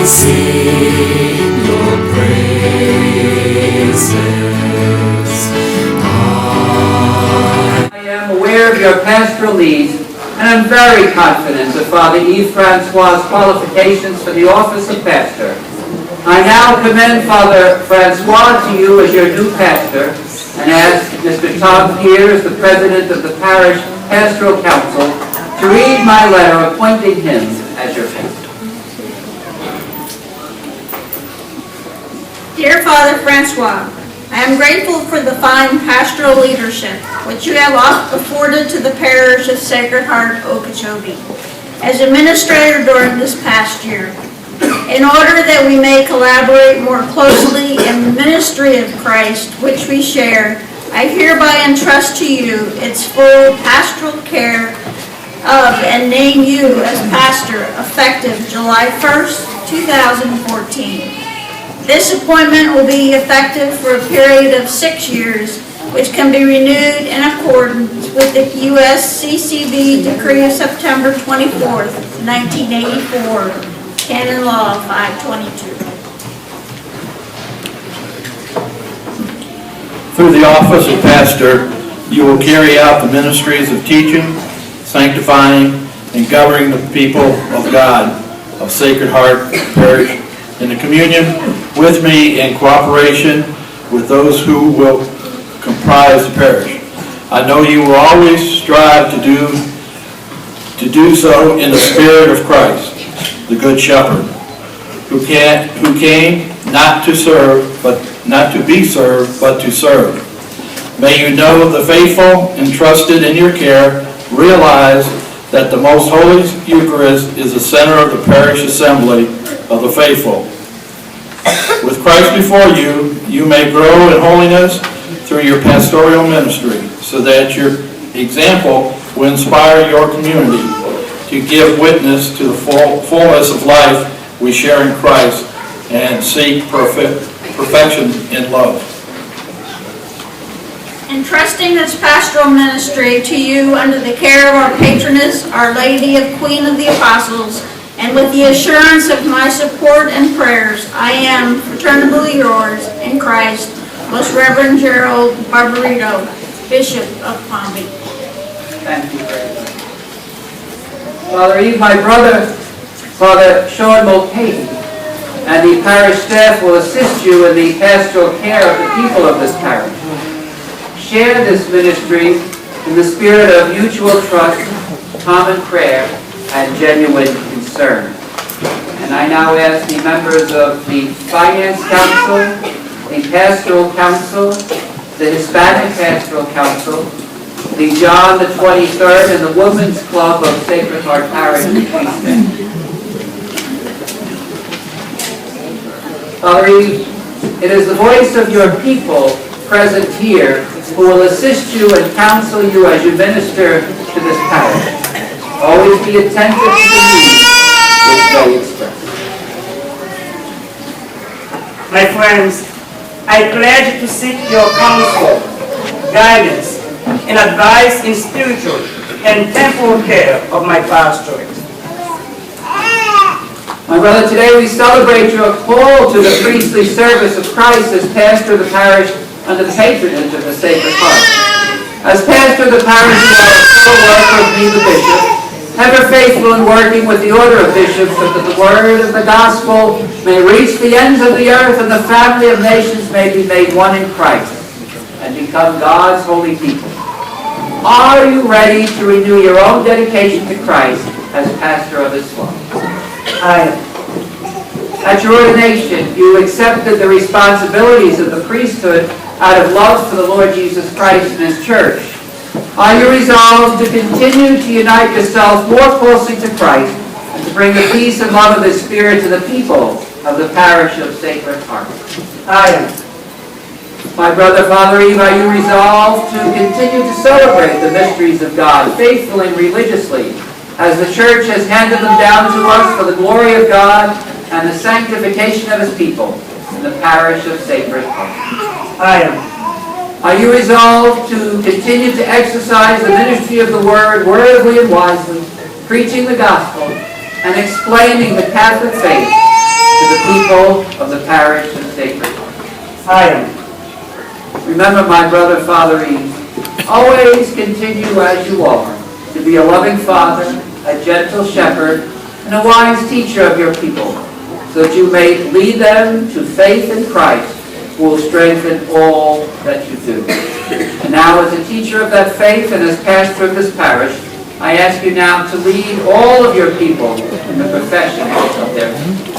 sing your praises. I am aware of your pastoral needs, and I'm very confident of Father Yves Francois' qualifications for the office of pastor. I now commend Father Francois to you as your new pastor, and ask Mr. Tom Piers, the president of the Parish Pastoral Council, to read my letter appointing him as your pastor. Dear Father Francois, I am grateful for the fine pastoral leadership which you have afforded to the parish of Sacred Heart, Okeechobee, as administrator during this past year. In order that we may collaborate more closely in the ministry of Christ, which we share, I hereby entrust to you its full pastoral care of and name you as pastor effective July 1st, 2014. This appointment will be effective for a period of 6 years, which can be renewed in accordance with the U.S. CCB Decree of September 24th, 1984, Canon Law 522. Through the office of pastor, you will carry out the ministries of teaching, sanctifying, and governing the people of God of Sacred Heart Parish in the communion with me in cooperation with those who will comprise the parish. I know you will always strive to do so in the spirit of Christ, the Good Shepherd, who came not to serve, but not to be served, but to serve. May you know the faithful entrusted in your care realize that the Most Holy Eucharist is the center of the parish assembly of the faithful. With Christ before you, you may grow in holiness through your pastoral ministry, so that your example will inspire your community to give witness to the fullness of life we share in Christ and seek perfection in love. Entrusting this pastoral ministry to you under the care of our patroness, Our Lady of Queen of the Apostles, and with the assurance of my support and prayers, I am fraternally yours in Christ, Most Reverend Gerald Barbarito, Bishop of Palm Beach. Thank you very much. Father Yves, my brother, Father Sean Mulcahy, and the parish staff will assist you in the pastoral care of the people of this parish. Share this ministry in the spirit of mutual trust, common prayer, and genuine concern. And I now ask the members of the Finance Council, the Pastoral Council, the Hispanic Pastoral Council, the John the 23rd, and the Women's Club of Sacred Heart Parish to please stand. Father Yves, it is the voice of your people present here who will assist you and counsel you as you minister to this parish. Always be attentive to the needs which they express. My friends, I pledge to seek your counsel, guidance, and advice in spiritual and temporal care of my pastorate. My brother, today we celebrate your call to the priestly service of Christ as pastor of the parish under the patronage of the Sacred Heart. As pastor of the parish, you are a co-worker of me, the bishop, ever faithful in working with the order of bishops so that the word of the gospel may reach the ends of the earth and the family of nations may be made one in Christ and become God's holy people. Are you ready to renew your own dedication to Christ as pastor of his flock? I am. At your ordination, you accepted the responsibilities of the priesthood out of love for the Lord Jesus Christ and his church. Are you resolved to continue to unite yourself more closely to Christ and to bring the peace and love of his Spirit to the people of the parish of Sacred Heart? I am. My brother, Father Yves, are you resolved to continue to celebrate the mysteries of God faithfully and religiously, as the Church has handed them down to us for the glory of God and the sanctification of his people in the parish of Sacred Heart? I am. Are you resolved to continue to exercise the ministry of the Word worthily and wisely, preaching the gospel and explaining the Catholic faith to the people of the parish of Sacred Heart. I am. Remember, my brother, Father Yves, always continue as you are, to be a loving father, a gentle shepherd, and a wise teacher of your people, so that you may lead them to faith in Christ, who will strengthen all that you do. And now, as a teacher of that faith and as pastor of this parish, I ask you now to lead all of your people in the profession of their faith.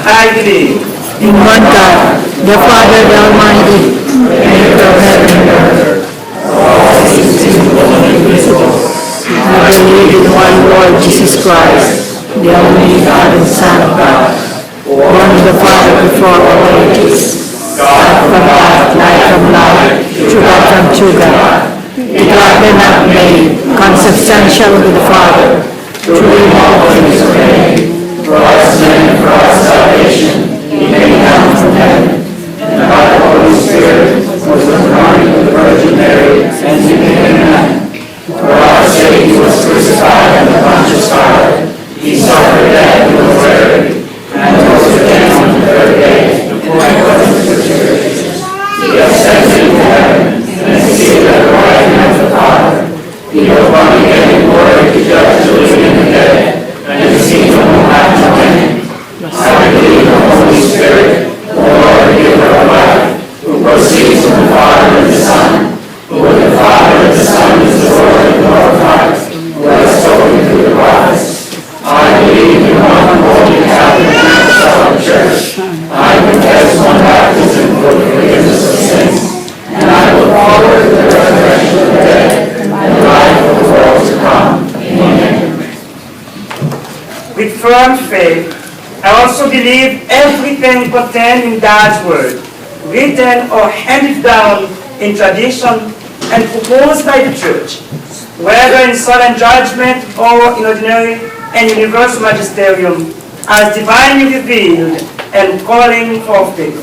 I believe In one God, the Father, the Almighty, maker of heaven and earth, all things visible and invisible. I believe in one Lord Jesus Christ, the only begotten Son of God, born of the Father before all ages, God from God, light from light, true God from true God, begotten not made, consubstantial with the Father, through whom all things were made, for us men and for our salvation. He came down from heaven, and by the Holy Spirit was born of the Virgin Mary, and became man. For our sake he was crucified under Pontius Pilate. He suffered death and was buried, and rose again on the third day, according to the Scriptures. He ascended into heaven, and is seated at the right hand of the Father. He will come again in glory to judge the living and the dead, and his kingdom will have no end. I believe in the Holy Spirit, the Lord, giver of life, who proceeds from the Father and the Son, who with the Father and the Son is the Lord and glorified, who has spoken through the prophets. I believe in one holy Catholic Apostolic Church. I confess one baptism for the forgiveness of sins, and I look forward to the resurrection of the dead and the life of the world to come. Amen. with firm faith. I also believe everything contained in God's Word, written or handed down in tradition and proposed by the Church, whether in solemn judgment or in ordinary and universal magisterium, as divinely revealed and calling for faith.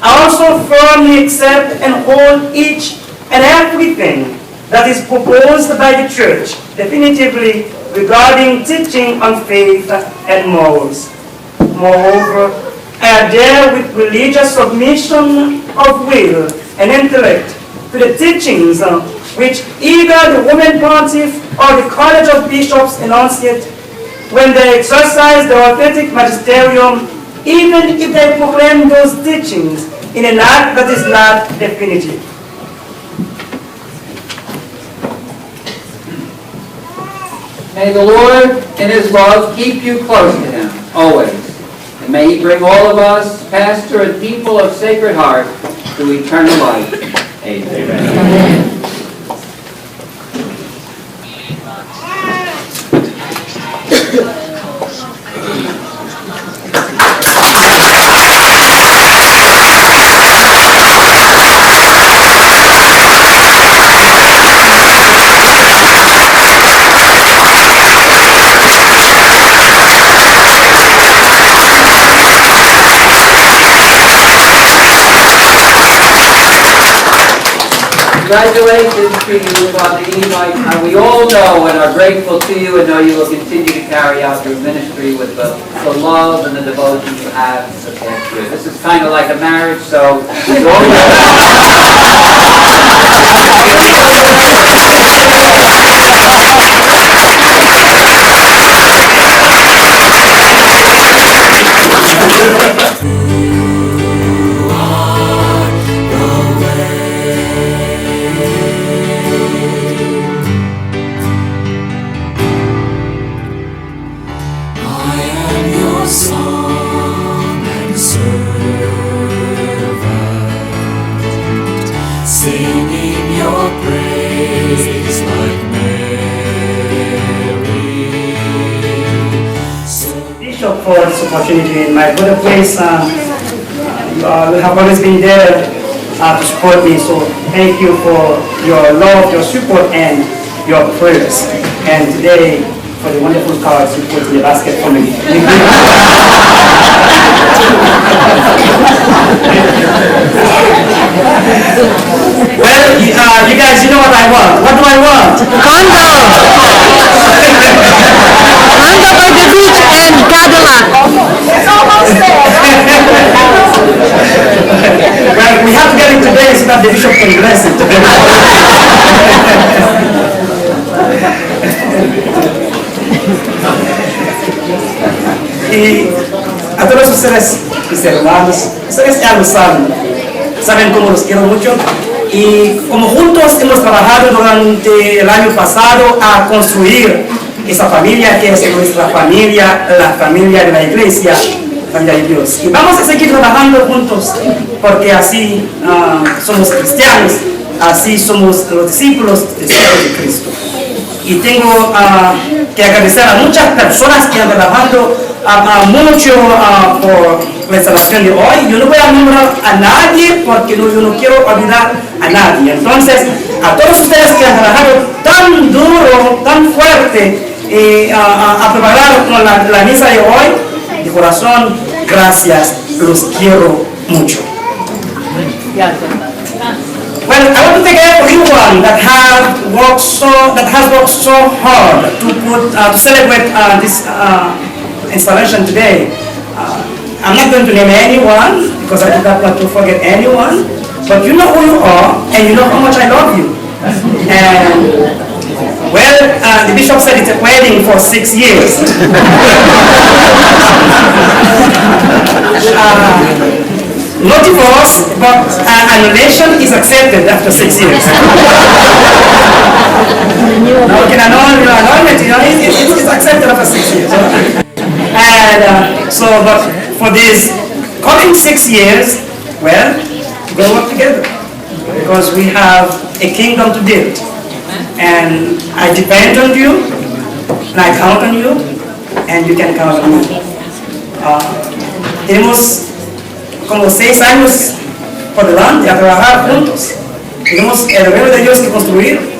I also firmly accept and hold each and everything that is proposed by the Church, definitively regarding teaching on faith and morals. Moreover, I adhere with religious submission of will and intellect to the teachings which either the Roman Pontiff or the College of Bishops enunciate when they exercise the authentic magisterium, even if they proclaim those teachings in an act that is not definitive. May the Lord, in His love, keep you close to Him, always. And may He bring all of us, pastor and people of Sacred Heart, to eternal life. Amen. Amen. Congratulations to you, Father Yves. We all know and are grateful to you and know you will continue to carry out your ministry with the love and the devotion you have for the past year. This is kind of like a marriage, so it's For this opportunity in my birthplace, you have always been there to support me, so thank you for your love, your support, and your prayers. And today, for the wonderful cards you put in the basket for me. Well, you guys, you know what I want. What do I want? Condo! today so that the bishop can bless it. Y a todos ustedes, mis hermanos, ustedes ya lo saben cómo los quiero mucho. Y como juntos hemos trabajado durante el año pasado a construir esa familia que es nuestra familia, la familia de la iglesia, la familia de Dios. Y vamos a seguir trabajando juntos porque así somos cristianos, así somos los discípulos de Cristo. Y tengo que agradecer a muchas personas que han trabajado mucho por la instalación de hoy. Yo no voy a nombrar a nadie porque yo no quiero olvidar a nadie. Entonces, a todos ustedes que han trabajado tan duro, tan fuerte a preparar la misa de hoy, de corazón, gracias, los quiero mucho. Well, I want to thank everyone that has worked so hard to celebrate this installation today. I'm not going to name anyone because I do not want to forget anyone, but you know who you are and you know how much I love you. And well, the bishop said it's a wedding for 6 years. No divorce, but annulation is accepted after 6 years. Annulment, it's accepted after 6 years. And but for these coming 6 years, well, we're going to work together because we have a kingdom to build. And I depend on you, and I count on you, and you can count on me. Tenemos como 6 años por delante a trabajar juntos. Tenemos el reino de Dios que construir.